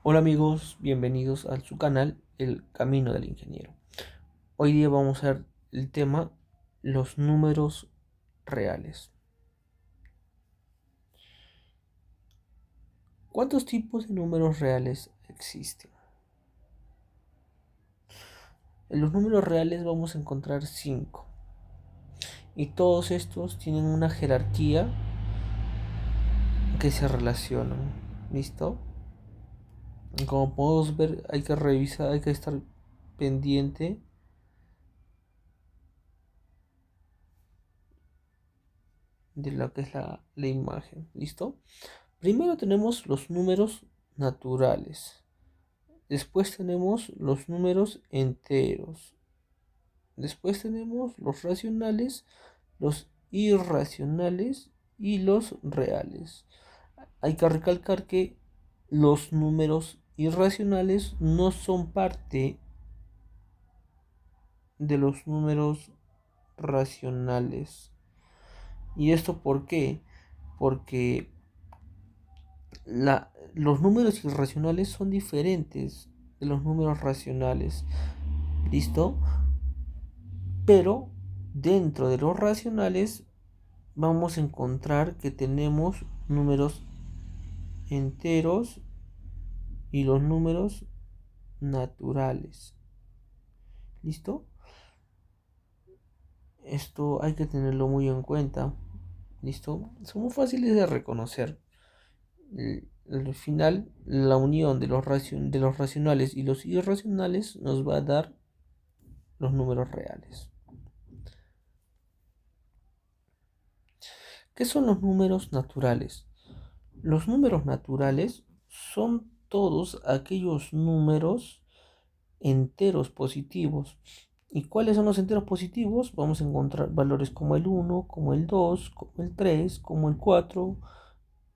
Hola amigos, bienvenidos a su canal El Camino del Ingeniero. Hoy día vamos a ver el tema los números reales. ¿Cuántos tipos de números reales existen? En los números reales vamos a encontrar 5 y todos estos tienen una jerarquía que se relacionan. ¿Listo? Como podemos ver, hay que revisar, hay que estar pendiente de lo que es la imagen. ¿Listo? Primero tenemos los números naturales. Después tenemos los números enteros. Después tenemos los racionales, los irracionales y los reales. Hay que recalcar que los números irracionales no son parte de los números racionales. ¿Y esto por qué? Porque los números irracionales son diferentes de los números racionales. ¿Listo? Pero dentro de los racionales vamos a encontrar que tenemos números enteros y los números naturales. ¿Listo? Esto hay que tenerlo muy en cuenta. ¿Listo? Son muy fáciles de reconocer. Al final, la unión de los racionales y los irracionales nos va a dar los números reales. ¿Qué son los números naturales? Los números naturales son todos aquellos números enteros positivos. ¿Y cuáles son los enteros positivos? Vamos a encontrar valores como el 1, como el 2, como el 3, como el 4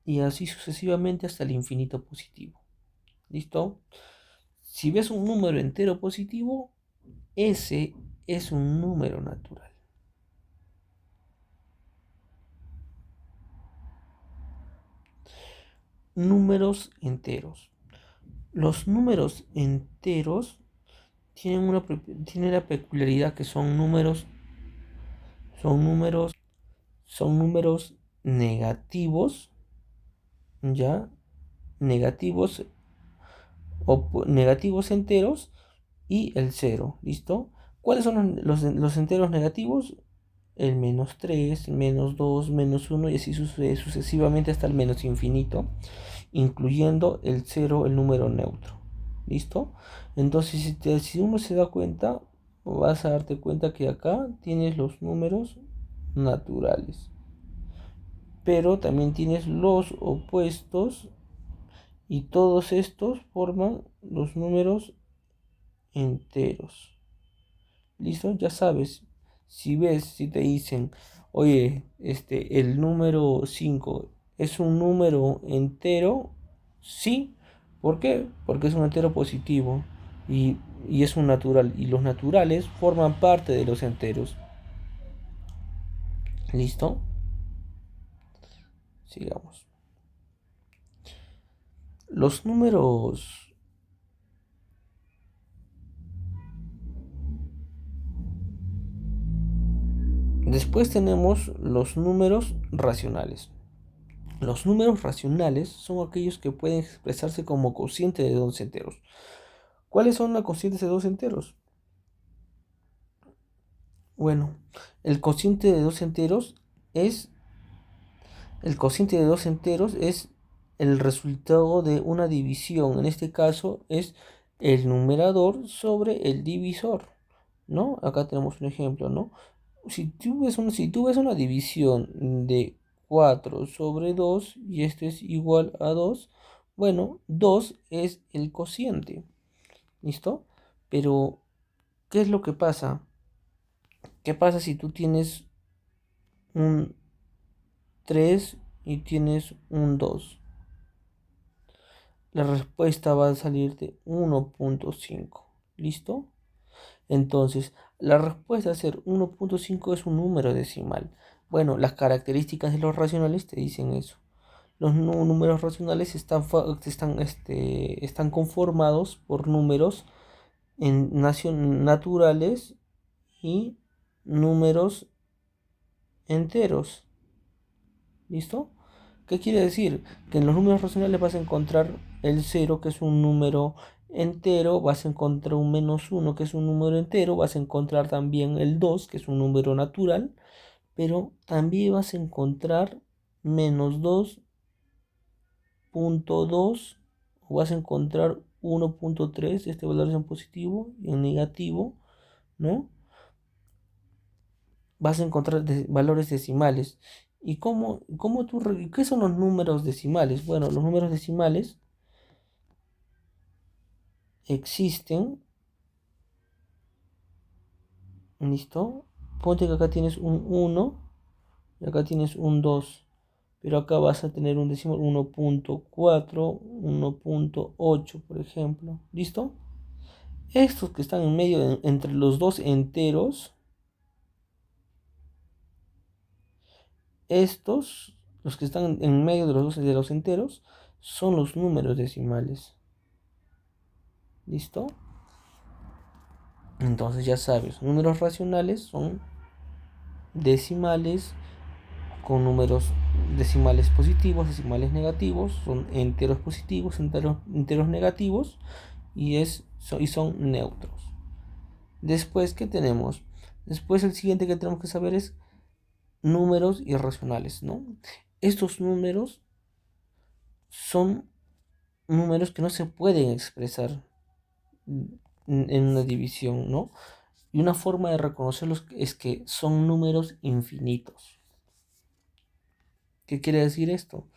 y así sucesivamente hasta el infinito positivo. ¿Listo? Si ves un número entero positivo, ese es un número natural. Números enteros. Los números enteros tienen la peculiaridad que son números, son números negativos, ya, negativos negativos enteros y el cero, ¿listo? ¿Cuáles son los enteros negativos? El menos 3, menos 2, menos uno y así sucesivamente hasta el menos infinito, incluyendo el cero, el número neutro. ¿Listo? Entonces, si uno se da cuenta, vas a darte cuenta que acá tienes los números naturales, pero también tienes los opuestos y todos estos forman los números enteros. ¿Listo? Ya sabes, si te dicen, oye, el número 5 es un número entero, sí. ¿Por qué? Porque es un entero positivo y, y es un natural. Y los naturales forman parte de los enteros. ¿Listo? Sigamos. Los números. Después tenemos los números racionales. Los números racionales son aquellos que pueden expresarse como cociente de dos enteros. ¿Cuáles son las cocientes de dos enteros? Bueno, el cociente de dos enteros es el cociente de dos enteros es el resultado de una división. En este caso es el numerador sobre el divisor, ¿no? Acá tenemos un ejemplo, ¿no? Si tú ves una división de 4 sobre 2 y este es igual a 2, bueno, 2 es el cociente, ¿listo? Pero, ¿qué es lo que pasa? ¿Qué pasa si tú tienes un 3 y tienes un 2? La respuesta va a salir de 1.5. ¿Listo? Entonces, la respuesta a ser 1.5 es un número decimal. Bueno, las características de los racionales te dicen eso. Los números racionales están conformados por números naturales y números enteros. ¿Listo? ¿Qué quiere decir? Que en los números racionales vas a encontrar el cero, que es un número entero, vas a encontrar un -1, que es un número entero, vas a encontrar también el 2, que es un número natural, pero también vas a encontrar -2.2, o vas a encontrar 1.3, este valor es en positivo y en negativo, ¿no? Vas a encontrar valores decimales. ¿Y qué son los números decimales? Bueno, los números decimales existen, ¿listo? Ponte que acá tienes un 1 y acá tienes un 2, pero acá vas a tener un decimal 1.4, 1.8, por ejemplo, ¿listo? Estos que están en medio entre los dos enteros, los que están en medio de los enteros, son los números decimales, ¿listo? Entonces ya sabes, números racionales son decimales con números decimales positivos, decimales negativos, son enteros positivos, enteros negativos y son neutros. Después, ¿qué tenemos? Después el siguiente que tenemos que saber es números irracionales, ¿no? Estos números son números que no se pueden expresar en una división, ¿no? Y una forma de reconocerlos es que son números infinitos. ¿Qué quiere decir esto?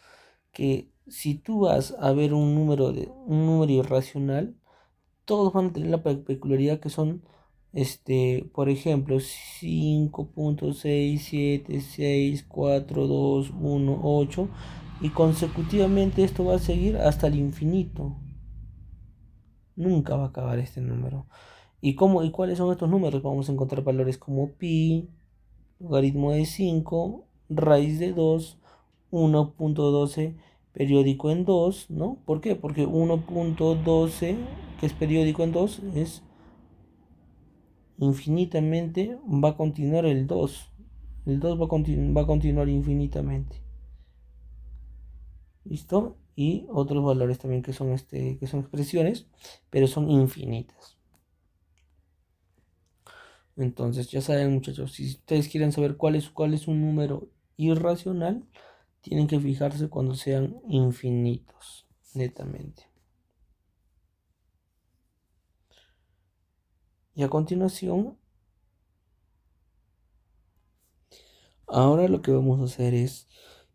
Que si tú vas a ver un número irracional, todos van a tener la peculiaridad que son, por ejemplo, 5.6776421 y consecutivamente esto va a seguir hasta el infinito. Nunca va a acabar este número. ¿Y cuáles son estos números? Vamos a encontrar valores como pi, logaritmo de 5, raíz de 2, 1.12 periódico en 2, ¿no? ¿Por qué? Porque 1.12, que es periódico en 2, es infinitamente, va a continuar el 2. El 2 va a continuar infinitamente. ¿Listo? Y otros valores también que son expresiones, pero son infinitas. Entonces, ya saben, muchachos, si ustedes quieren saber cuál es un número irracional, tienen que fijarse cuando sean infinitos, netamente. Y a continuación, ahora lo que vamos a hacer es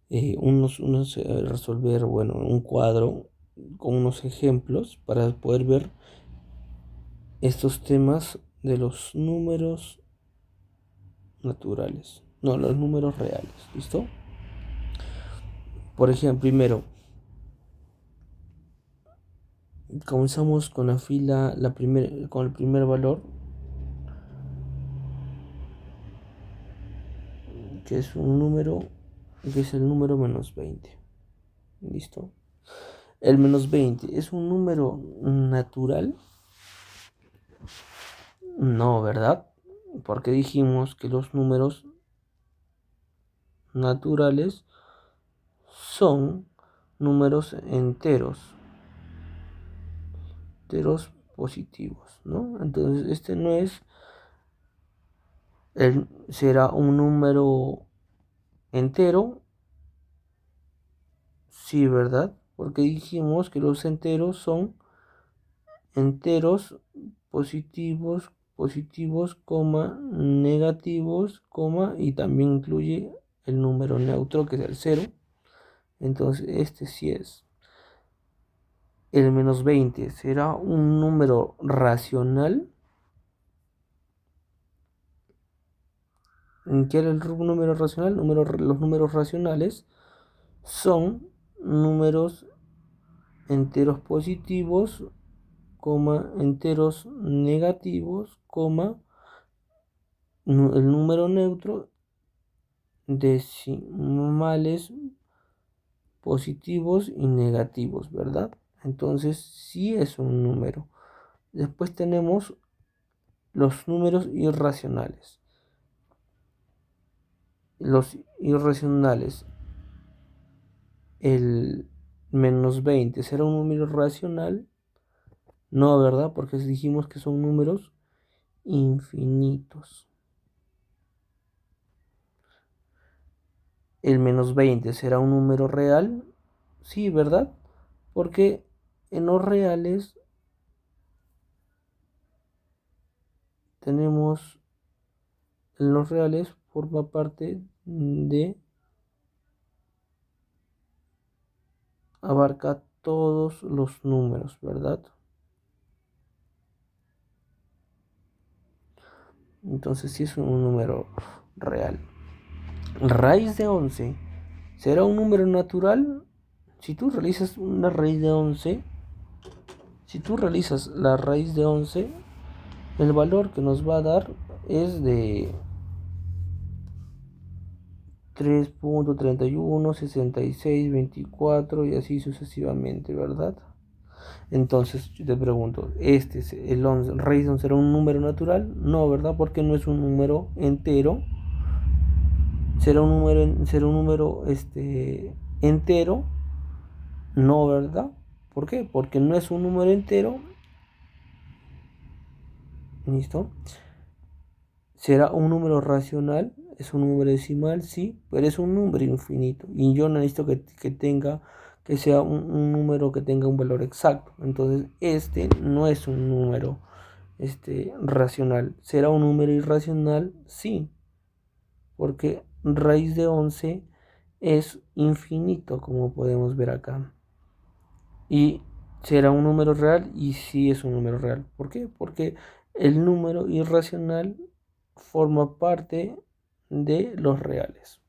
resolver, bueno, un cuadro con unos ejemplos para poder ver estos temas de los números naturales, no, los números reales, ¿listo? Por ejemplo, primero, comenzamos con la fila, con el primer valor, que es un número, que es el número -20. ¿Listo? El -20 es un número natural. No, ¿verdad? Porque dijimos que los números naturales son números enteros positivos, ¿no? Entonces este no es, será un número entero, sí, ¿verdad? Porque dijimos que los enteros son enteros positivos, negativos, y también incluye el número neutro, que es el cero. Entonces este sí es. El -20 será un número racional. ¿Qué era el número racional? Los números racionales son números enteros positivos, enteros negativos, el número neutro, decimales positivos y negativos, ¿verdad? Entonces sí es un número. Después tenemos los números irracionales. Los irracionales, el -20, ¿será un número racional? No, ¿verdad? Porque dijimos que son números infinitos. El -20, ¿será un número real? Sí, ¿verdad? Porque en los reales tenemos, en los reales forma parte de, abarca todos los números, ¿verdad? Entonces sí es un número real. Raíz de 11, ¿será un número natural? Si tú realizas una raíz de 11, si tú realizas la raíz de 11, el valor que nos va a dar es de 3.31, 66, 24 y así sucesivamente, ¿verdad? Entonces yo te pregunto, ¿este es el 11, raíz de 11 será un número natural? No, ¿verdad? Porque no es un número entero. Será un número entero. No, ¿verdad? ¿Por qué? Porque no es un número entero. ¿Listo? ¿Será un número racional? Es un número decimal, sí, pero es un número infinito. Y yo necesito que tenga, que sea un número que tenga un valor exacto. Entonces, este no es un número racional. ¿Será un número irracional? Sí, porque raíz de 11 es infinito, como podemos ver acá. Y será un número real y sí es un número real. ¿Por qué? Porque el número irracional forma parte de los reales.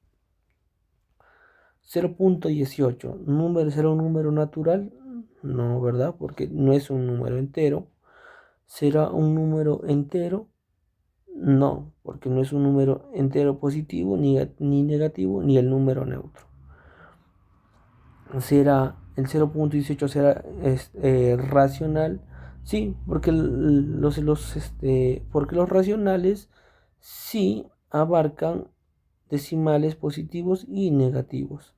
0.18. ¿Será un número natural? No, ¿verdad? Porque no es un número entero. ¿Será un número entero? No, porque no es un número entero positivo, ni negativo, ni el número neutro. ¿Será el 0.18 será racional? Sí, porque porque los racionales sí abarcan decimales positivos y negativos.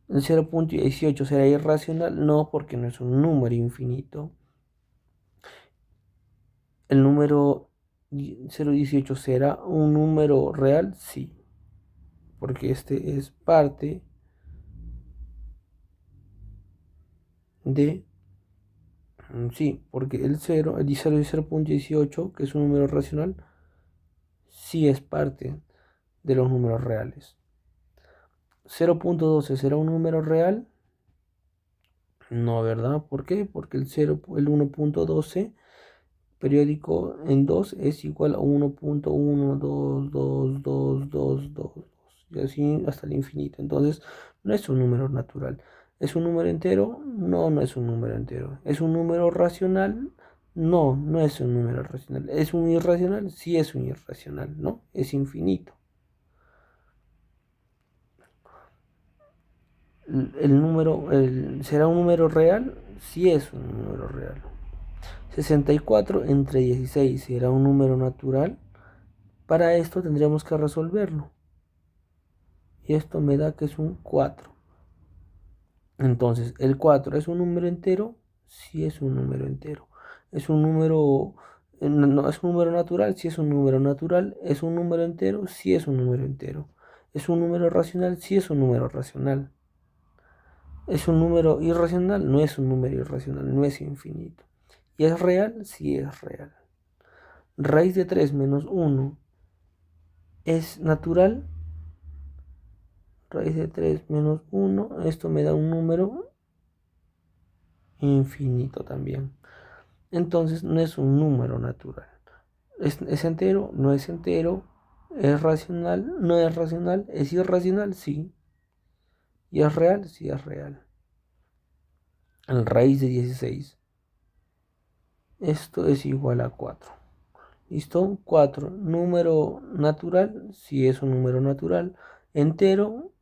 ¿El 0.18 será irracional? No, porque no es un número infinito. ¿El número 0.18 será un número real? Sí, porque este es parte de... Sí, porque el 0, el 0.18, que es un número racional, sí es parte de los números reales. 0.12 será un número real. No, ¿verdad? ¿Por qué? Porque el 1.12 periódico en 2 es igual a 1.1222222 y así hasta el infinito. Entonces, no es un número natural. ¿Es un número entero? No, no es un número entero. ¿Es un número racional? No, no es un número racional. ¿Es un irracional? Sí es un irracional, ¿no? Es infinito. ¿Será un número real? Sí es un número real. 64 entre 16 será un número natural. Para esto tendríamos que resolverlo. Y esto me da que es un 4. Entonces, ¿el 4 es un número entero? Sí es un número entero. ¿Es un número, no es un número natural? Sí es un número natural. ¿Es un número entero? Sí es un número entero. ¿Es un número racional? Sí es un número racional. ¿Es un número irracional? No es un número irracional, no es infinito. ¿Y es real? Sí es real. Raíz de 3 menos 1 es natural. Raíz de 3 menos 1, esto me da un número infinito también. Entonces no es un número natural. ¿Es entero? No es entero. ¿Es racional? No es racional. ¿Es irracional? Sí. ¿Y es real? Sí es real. En raíz de 16. Esto es igual a 4. ¿Listo? 4. Número natural, si es un número natural. Entero,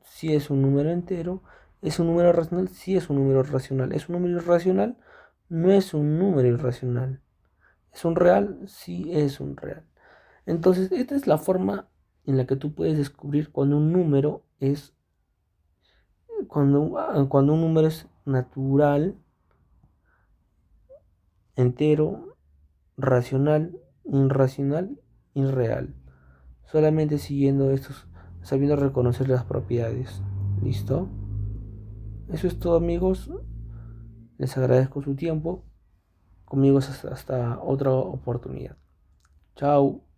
si es un número entero. Es un número racional si es un número racional. Es un número irracional, no es un número irracional. Es un real, sí es un real. Entonces, esta es la forma en la que tú puedes descubrir cuando un número es, cuando un número es natural, entero, racional, irracional, irreal. Solamente siguiendo estos, sabiendo reconocer las propiedades. ¿Listo? Eso es todo, amigos. Les agradezco su tiempo. Conmigo hasta otra oportunidad. Chao.